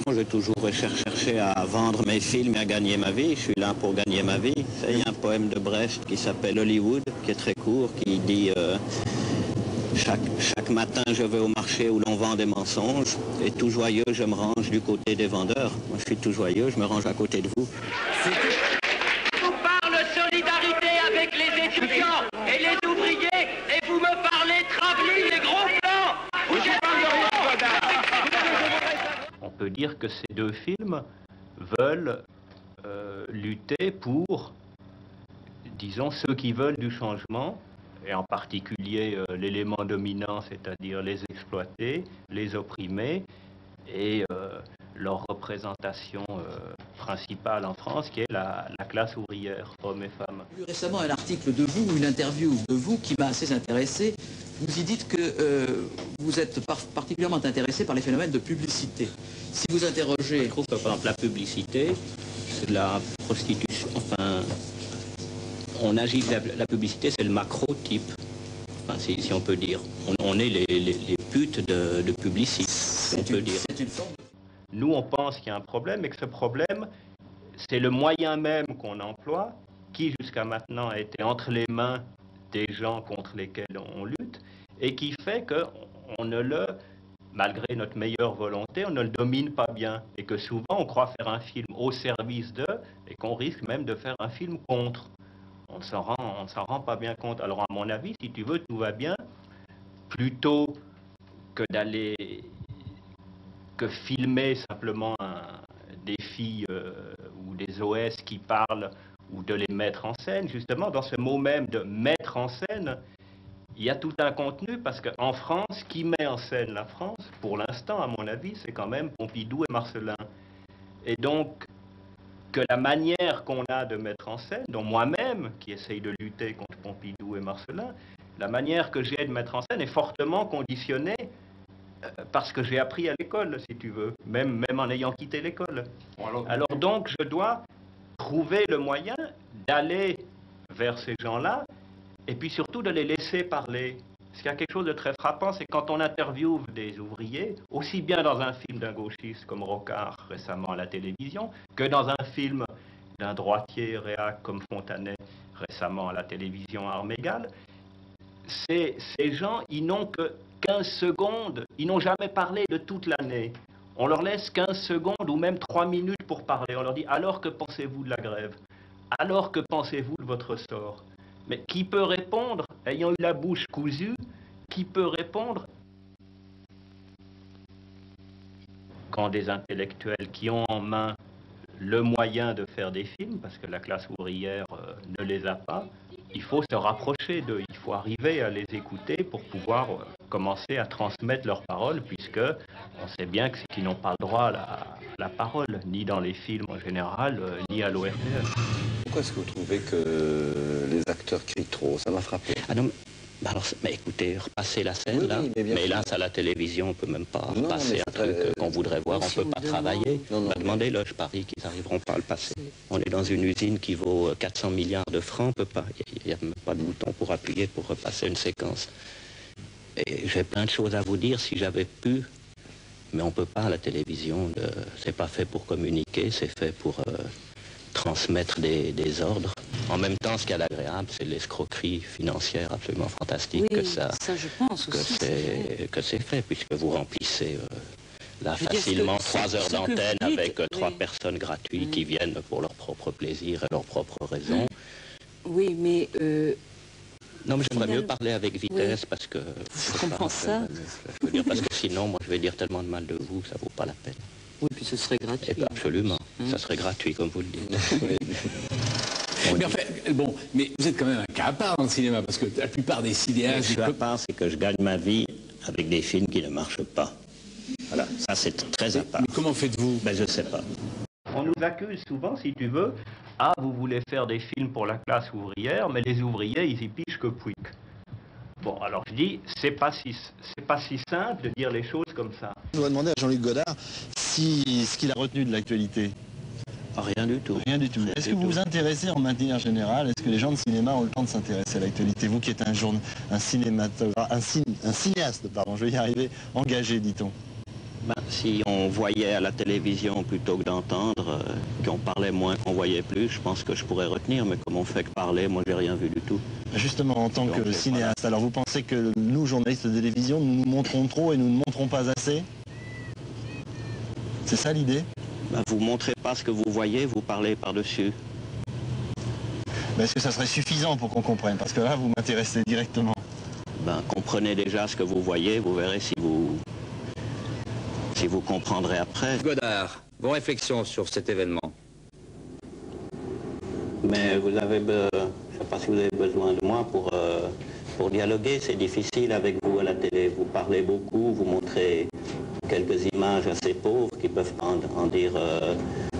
J'ai toujours cherché à vendre mes films et à gagner ma vie. Je suis là pour gagner ma vie. Il y a un poème de Brecht qui s'appelle Hollywood, qui est très court, qui dit chaque matin je vais au marché où l'on vend des mensonges et tout joyeux je me range du côté des vendeurs. Moi je suis tout joyeux, je me range à côté de vous. Je vous parle solidarité avec les étudiants et les ouvriers et vous me parlez travelling et gros plans. On peut dire que ces deux films veulent lutter pour, disons, ceux qui veulent du changement, et en particulier l'élément dominant, c'est-à-dire les exploités, les opprimés, et leur représentation principale en France, qui est la classe ouvrière, hommes et femmes. J'ai lu récemment un article de vous, une interview de vous qui m'a assez intéressé. Vous y dites que vous êtes particulièrement intéressé par les phénomènes de publicité. Si vous interrogez... Je trouve que par exemple la publicité, c'est de la prostitution, enfin... On agit, la publicité c'est le macro-type, enfin, si on peut dire. On est les putes de publicité, si on peut dire. C'est une forme de... Nous, on pense qu'il y a un problème et que ce problème, c'est le moyen même qu'on emploie, qui jusqu'à maintenant a été entre les mains des gens contre lesquels on lutte, et qui fait qu'on ne le, malgré notre meilleure volonté, on ne le domine pas bien, et que souvent on croit faire un film au service d'eux, et qu'on risque même de faire un film contre. On ne s'en rend pas bien compte. Alors à mon avis, si tu veux, tout va bien, plutôt que filmer simplement des filles ou des OS qui parlent, ou de les mettre en scène. Justement, dans ce mot même de mettre en scène, il y a tout un contenu, parce qu'en France, qui met en scène la France, pour l'instant, à mon avis, c'est quand même Pompidou et Marcellin. Et donc, que la manière qu'on a de mettre en scène, dont moi-même, qui essaye de lutter contre Pompidou et Marcellin, la manière que j'ai de mettre en scène est fortement conditionnée parce que j'ai appris à l'école, si tu veux, même en ayant quitté l'école. Alors donc, je dois trouver le moyen d'aller vers ces gens-là, et puis surtout de les laisser parler. Parce qu'il y a quelque chose de très frappant, c'est quand on interviewe des ouvriers, aussi bien dans un film d'un gauchiste comme Rocard récemment à la télévision, que dans un film d'un droitier réac comme Fontanet récemment à la télévision à armes égales, ces gens, ils n'ont que 15 secondes, ils n'ont jamais parlé de toute l'année. On leur laisse 15 secondes ou même 3 minutes pour parler. On leur dit, alors que pensez-vous de la grève? Alors que pensez-vous de votre sort? Mais qui peut répondre, ayant eu la bouche cousue, qui peut répondre quand des intellectuels qui ont en main le moyen de faire des films, parce que la classe ouvrière ne les a pas, il faut se rapprocher d'eux, il faut arriver à les écouter pour pouvoir commencer à transmettre leurs paroles, puisque on sait bien que c'est qu'ils n'ont pas le droit à la parole, ni dans les films en général, ni à l'ORTF. Pourquoi est-ce que vous trouvez que les acteurs crient trop? Ça m'a frappé. Ah non, mais écoutez, repasser la scène, oui, là. Oui, mais hélas, à la télévision, on ne peut même pas passer un truc qu'on voudrait voir, on ne peut pas travailler. Demandez-le, je parie qu'ils n'arriveront pas à le passer. On est dans une usine qui vaut 400 milliards de francs, il n'y a même pas de bouton pour appuyer pour repasser une séquence. Et j'ai plein de choses à vous dire si j'avais pu, mais on ne peut pas à la télévision. C'est pas fait pour communiquer, c'est fait pour transmettre des ordres. En même temps, ce qui est agréable, c'est l'escroquerie financière absolument fantastique, oui, que ça je pense aussi, que c'est fait, puisque vous remplissez là facilement 3 heures d'antenne avec 3 personnes gratuites qui viennent pour leur propre plaisir et leurs propres raisons. Oui, mais... non, mais j'aimerais mieux parler avec vitesse, parce que... Je comprends ça. Je veux dire, parce que sinon, moi, je vais dire tellement de mal de vous que ça vaut pas la peine. Oui, puis ce serait gratuit. Absolument, ça serait gratuit, comme vous le dites. Mais enfin, bon, mais vous êtes quand même un cas à part dans le cinéma, parce que la plupart des cinéastes... Ce à part, c'est que je gagne ma vie avec des films qui ne marchent pas. Voilà, ça c'est très à part. Mais comment faites-vous? Ben, je ne sais pas. On nous accuse souvent, si tu veux, ah, vous voulez faire des films pour la classe ouvrière, mais les ouvriers, ils y pichent que pouic. Bon, alors je dis, c'est pas si simple de dire les choses comme ça. Je dois demander à Jean-Luc Godard ce qu'il a retenu de l'actualité. Rien du tout. Rien du tout. Est-ce que vous vous intéressez en manière générale? Est-ce que les gens de cinéma ont le temps de s'intéresser à l'actualité? Vous qui êtes un cinéaste, pardon, je vais y arriver, engagé, dit-on. Ben, Si on voyait à la télévision plutôt que d'entendre, qu'on parlait moins, qu'on voyait plus, je pense que je pourrais retenir, mais comme on fait que parler, moi j'ai rien vu du tout. Justement, en tant que cinéaste, alors vous pensez que nous, journalistes de télévision, nous nous montrons trop et nous ne montrons pas assez? C'est ça l'idée? Ben, vous montrez pas ce que vous voyez, vous parlez par-dessus. Est-ce que ça serait suffisant pour qu'on comprenne? Parce que là, vous m'intéressez directement. Ben, comprenez déjà ce que vous voyez, vous verrez si vous comprendrez après. Godard, vos réflexions sur cet événement? Mais vous avez, je ne sais pas si vous avez besoin de moi pour dialoguer, c'est difficile avec vous à la télé. Vous parlez beaucoup, vous montrez quelques images assez pauvres qui peuvent en dire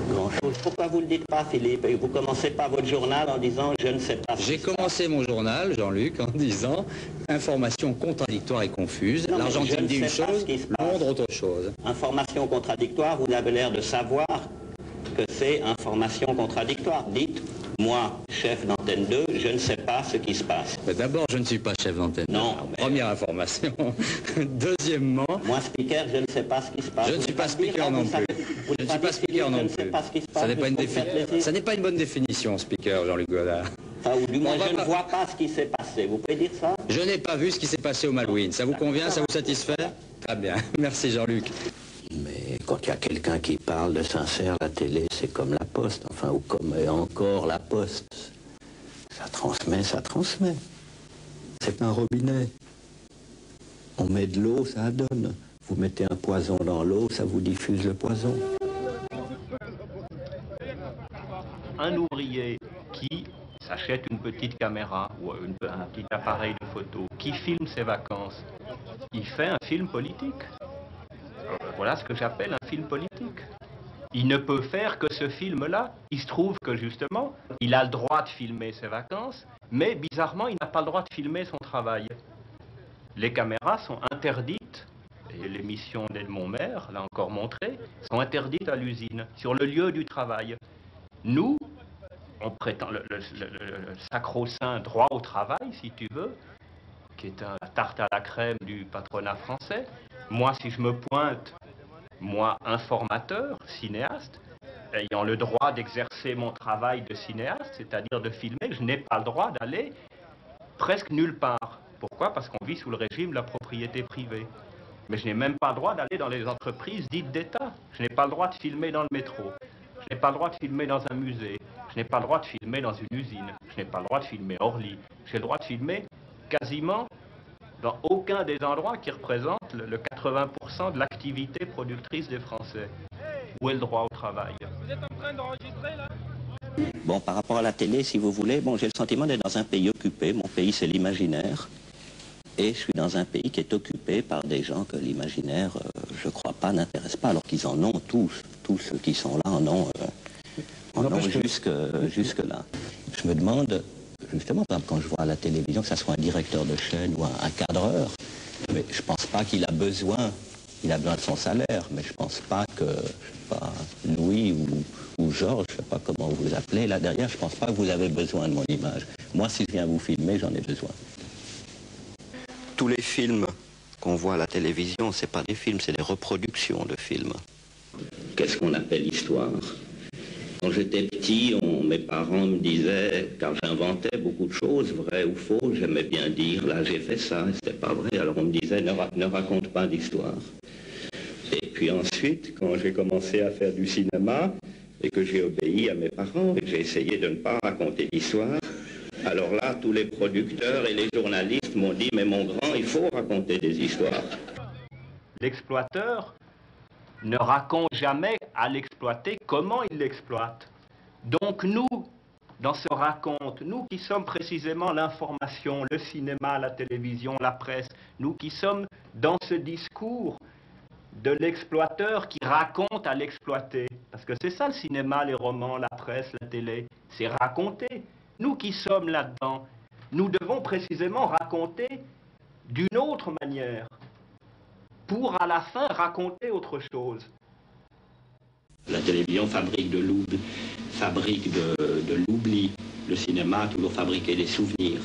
grand-chose. Pourquoi vous ne le dites pas, Philippe? Et vous commencez pas votre journal en disant « je ne sais pas ». J'ai commencé mon journal, Jean-Luc, en disant « information contradictoire et confuse ». L'Argentine dit une chose, Londres autre chose. Information contradictoire, vous avez l'air de savoir que c'est information contradictoire. Dites, moi, chef d'antenne 2, je ne sais pas ce qui se passe. D'abord, je ne suis pas chef d'antenne. Non. Mais... Première information. Deuxièmement... Moi, speaker, je ne sais pas ce qui se passe. Je ne suis pas speaker non plus. Je ne suis pas speaker non plus. Ça n'est pas une bonne définition, speaker, Jean-Luc Godard. Enfin, ou du moins, je ne vois pas ce qui s'est passé. Vous pouvez dire ça? Je n'ai pas vu ce qui s'est passé au Malouine. Ça vous convient? Ça vous satisfait? Très bien. Merci, Jean-Luc. Mais quand il y a quelqu'un qui parle de sincère, la télé, c'est comme la poste, enfin, ou comme encore la poste. Ça transmet, ça transmet. C'est un robinet. On met de l'eau, ça donne. Vous mettez un poison dans l'eau, ça vous diffuse le poison. Un ouvrier qui s'achète une petite caméra ou un petit appareil de photo, qui filme ses vacances, il fait un film politique. Voilà ce que j'appelle un film politique. Il ne peut faire que ce film-là. Il se trouve que justement, il a le droit de filmer ses vacances, mais bizarrement, il n'a pas le droit de filmer son travail. Les caméras sont interdites, et l'émission d'Edmond Maire l'a encore montré, sont interdites à l'usine, sur le lieu du travail. Nous, on prétend le sacro-saint droit au travail, si tu veux, qui est la tarte à la crème du patronat français. Moi, si je me pointe, moi, informateur, cinéaste, ayant le droit d'exercer mon travail de cinéaste, c'est-à-dire de filmer, je n'ai pas le droit d'aller presque nulle part. Pourquoi? Parce qu'on vit sous le régime de la propriété privée. Mais je n'ai même pas le droit d'aller dans les entreprises dites d'État. Je n'ai pas le droit de filmer dans le métro. Je n'ai pas le droit de filmer dans un musée. Je n'ai pas le droit de filmer dans une usine. Je n'ai pas le droit de filmer hors lit. J'ai le droit de filmer quasiment dans aucun des endroits qui représentent le 80% de l'activité productrice des Français. Où est le droit au travail? Vous êtes en train d'enregistrer là? Bon, par rapport à la télé, si vous voulez, bon, j'ai le sentiment d'être dans un pays occupé. Mon pays, c'est l'imaginaire. Et je suis dans un pays qui est occupé par des gens que l'imaginaire, je crois pas, n'intéresse pas, alors qu'ils en ont tous. Tous ceux qui sont là en ont jusque-là. Je me demande, justement, quand je vois à la télévision, que ce soit un directeur de chaîne ou un cadreur, mais je pense pas qu'il a besoin, il a besoin de son salaire, mais je pense pas que, je sais pas, Louis ou Georges, je sais pas comment vous appelez, là derrière, je pense pas que vous avez besoin de mon image. Moi, si je viens vous filmer, j'en ai besoin. Tous les films qu'on voit à la télévision, c'est pas des films, c'est des reproductions de films. Qu'est-ce qu'on appelle histoire? Quand j'étais petit, mes parents me disaient, car j'inventais beaucoup de choses, vraies ou fausses, j'aimais bien dire, là j'ai fait ça, c'était pas vrai, alors on me disait, ne raconte pas d'histoire. Et puis ensuite, quand j'ai commencé à faire du cinéma, et que j'ai obéi à mes parents, et que j'ai essayé de ne pas raconter d'histoire, alors là, tous les producteurs et les journalistes m'ont dit, mais mon grand, il faut raconter des histoires. L'exploiteur ne raconte jamais à l'exploité comment il l'exploite. Donc nous, dans ce raconte, nous qui sommes précisément l'information, le cinéma, la télévision, la presse, nous qui sommes dans ce discours de l'exploiteur qui raconte à l'exploité. Parce que c'est ça le cinéma, les romans, la presse, la télé, c'est raconter. Nous qui sommes là-dedans, nous devons précisément raconter d'une autre manière, pour à la fin raconter autre chose. La télévision fabrique de l'oubli. Le cinéma a toujours fabriqué des souvenirs.